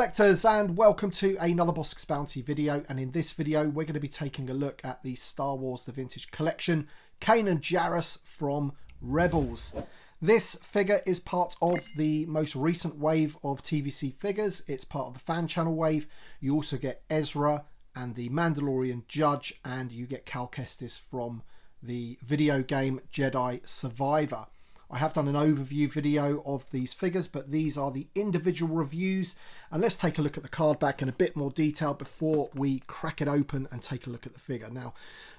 collectors, and welcome to another Bossk Bounty video. And in this video we're going to be taking a look at the Star Wars The Vintage Collection Kanan Jarrus from Rebels. This figure is part of the most recent wave of TVC figures. It's part of the fan channel wave. You also get Ezra and the Mandalorian Judge, and you get Cal Kestis from the video game Jedi Survivor. I have done an overview video of these figures, but these are the individual reviews. And let's take a look at the card back in a bit more detail before we crack it open and take a look at the figure. Now,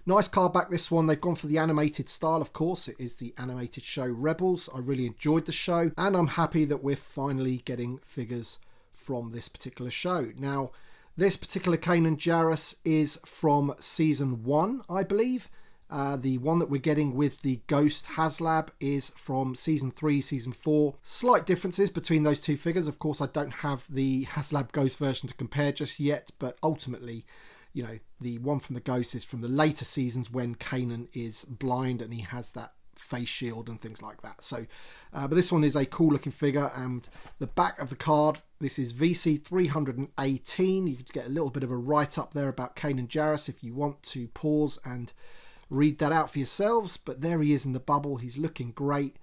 nice card back, this one. They've gone for the animated style, of course. It is the animated show Rebels. I really enjoyed the show, and I'm happy that we're finally getting figures from this particular show. Now, this particular Kanan Jarrus is from Season 1, I believe. The one that we're getting with the Ghost HasLab is from Season 3, Season 4. Slight differences between those two figures. Of course, I don't have the HasLab Ghost version to compare just yet, but ultimately, you know, the one from the Ghost is from the later seasons when Kanan is blind and he has that face shield and things like that. So, but this one is a cool looking figure, and the back of the card, this is VC318. You could get a little bit of a write-up there about Kanan Jarrus if you want to pause and read that out for yourselves. But there he is in the bubble. He's looking great,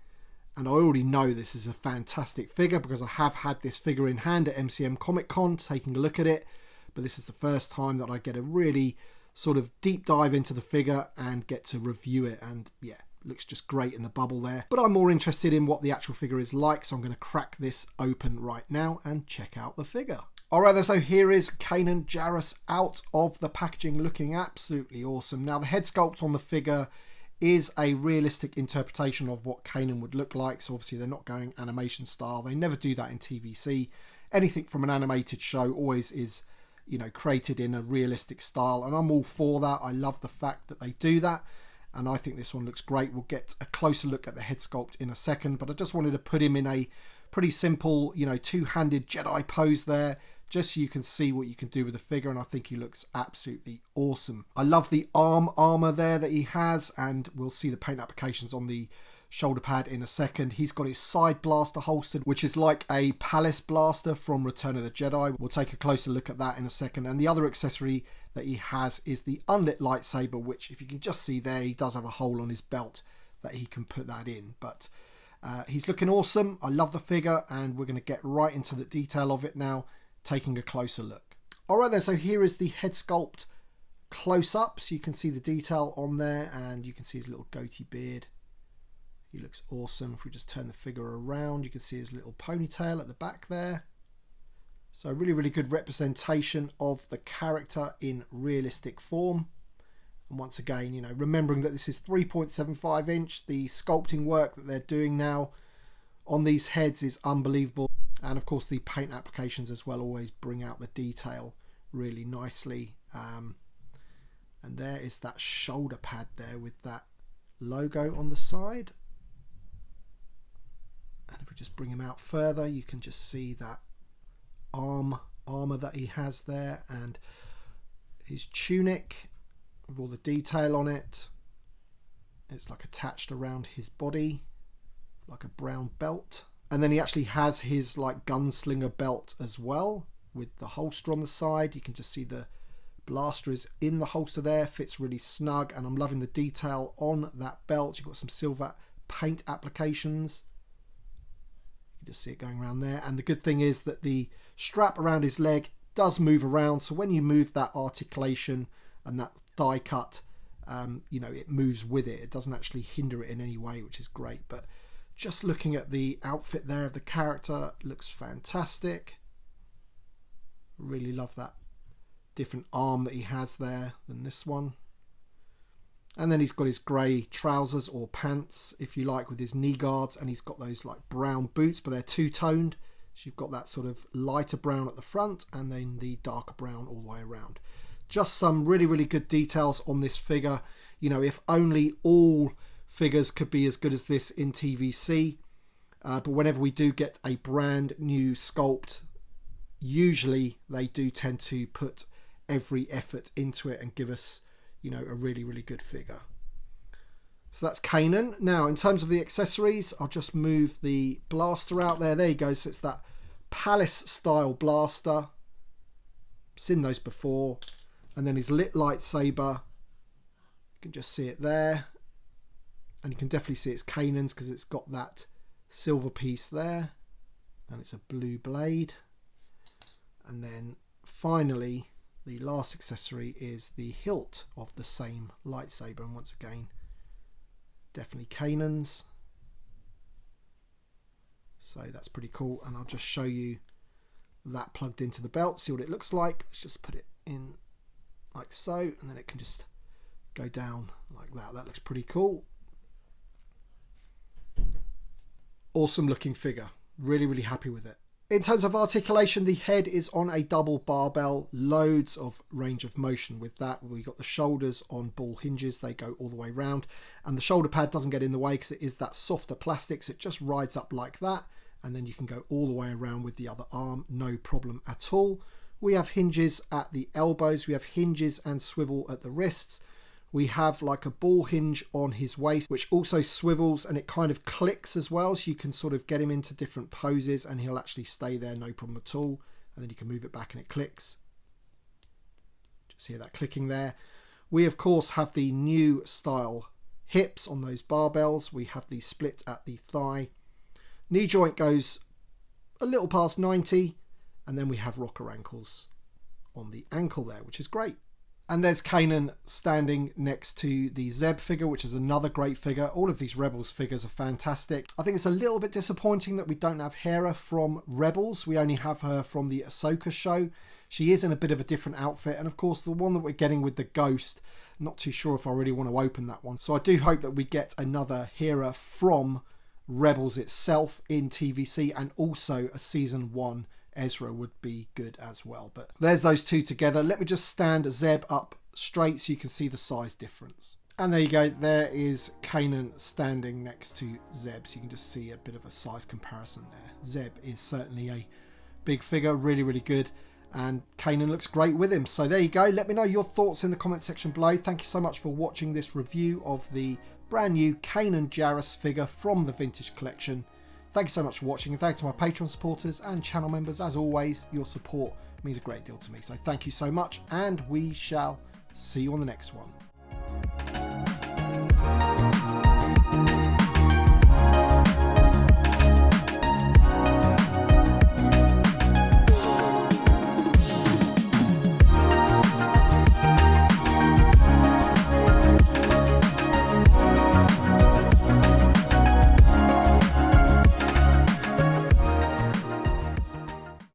and I already know this is a fantastic figure because I have had this figure in hand at MCM Comic Con taking a look at it, but this is the first time that I get a really sort of deep dive into the figure and get to review it. And yeah, looks just great in the bubble there, but I'm more interested in what the actual figure is like, so I'm going to crack this open right now and check out the figure. Alright then, so here is Kanan Jarrus out of the packaging, looking absolutely awesome. Now, the head sculpt on the figure is a realistic interpretation of what Kanan would look like, so obviously they're not going animation style. They never do that in TVC. Anything from an animated show always is, you know, created in a realistic style, and I'm all for that. I love the fact that they do that, and I think this one looks great. We'll get a closer look at the head sculpt in a second, but I just wanted to put him in a pretty simple, you know, two-handed Jedi pose there, just so you can see what you can do with the figure, and I think he looks absolutely awesome. I love the armor there that he has, and we'll see the paint applications on the shoulder pad in a second. He's got his side blaster holstered, which is like a palace blaster from Return of the Jedi. We'll take a closer look at that in a second. And the other accessory that he has is the unlit lightsaber, which, if you can just see there, he does have a hole on his belt that he can put that in. But he's looking awesome. I love the figure, and we're going to get right into the detail of it now, taking a closer look. Alright then, so here is the head sculpt close up, so you can see the detail on there, and you can see his little goatee beard. He looks awesome. If we just turn the figure around, you can see his little ponytail at the back there. So really, really good representation of the character in realistic form. And once again, you know, remembering that this is 3.75 inch, the sculpting work that they're doing now on these heads is unbelievable. And of course the paint applications as well always bring out the detail really nicely. And there is that shoulder pad there with that logo on the side. And if we just bring him out further, you can just see that armor that he has there, and his tunic with all the detail on it. It's like attached around his body like a brown belt. And then he actually has his like gunslinger belt as well with the holster on the side. You can just see the blaster is in the holster there, fits really snug, and I'm loving the detail on that belt. You've got some silver paint applications. You just see it going around there, and the good thing is that the strap around his leg does move around, so when you move that articulation and that thigh cut, you know, it moves with it. It doesn't actually hinder it in any way, which is great. But just looking at the outfit there of the character, looks fantastic. Really love that different arm that he has there than this one. And then he's got his grey trousers or pants, if you like, with his knee guards, and he's got those like brown boots, but they're two-toned. So you've got that sort of lighter brown at the front and then the darker brown all the way around. Just some really, really good details on this figure. You know, if only all figures could be as good as this in TVC. But whenever we do get a brand new sculpt, usually they do tend to put every effort into it and give us, you know, a really, really good figure. So that's Kanan. Now, in terms of the accessories, I'll just move the blaster out there. There you go. So it's that palace style blaster. Seen those before. And then his lit lightsaber. You can just see it there. And you can definitely see it's Kanan's because it's got that silver piece there. And it's a blue blade. And then finally, the last accessory is the hilt of the same lightsaber. And once again, definitely Kanan's. So that's pretty cool. And I'll just show you that plugged into the belt. See what it looks like. Let's just put it in like so. And then it can just go down like that. That looks pretty cool. Awesome looking figure. Really, really happy with it. In terms of articulation, the head is on a double barbell, loads of range of motion with that. We got the shoulders on ball hinges, they go all the way round, and the shoulder pad doesn't get in the way because it is that softer plastic, so it just rides up like that, and then you can go all the way around with the other arm, no problem at all. We have hinges at the elbows, we have hinges and swivel at the wrists. We have like a ball hinge on his waist, which also swivels and it kind of clicks as well. So you can sort of get him into different poses and he'll actually stay there, no problem at all. And then you can move it back and it clicks. Just hear that clicking there. We, of course, have the new style hips on those barbells. We have the split at the thigh. Knee joint goes a little past 90. And then we have rocker ankles on the ankle there, which is great. And there's Kanan standing next to the Zeb figure, which is another great figure. All of these Rebels figures are fantastic. I think it's a little bit disappointing that we don't have Hera from Rebels. We only have her from the Ahsoka show. She is in a bit of a different outfit. And of course, the one that we're getting with the Ghost, I'm not too sure if I really want to open that one. So I do hope that we get another Hera from Rebels itself in TVC, and also a season 1 Ezra would be good as well. But there's those two together. Let me just stand Zeb up straight so you can see the size difference. And there you go. There is Kanan standing next to Zeb. So you can just see a bit of a size comparison there. Zeb is certainly a big figure. Really, really good. And Kanan looks great with him. So there you go. Let me know your thoughts in the comment section below. Thank you so much for watching this review of the brand new Kanan Jarrus figure from the Vintage Collection. Thank you so much for watching, and thanks to my Patreon supporters and channel members. As always, your support means a great deal to me. So thank you so much, and we shall see you on the next one.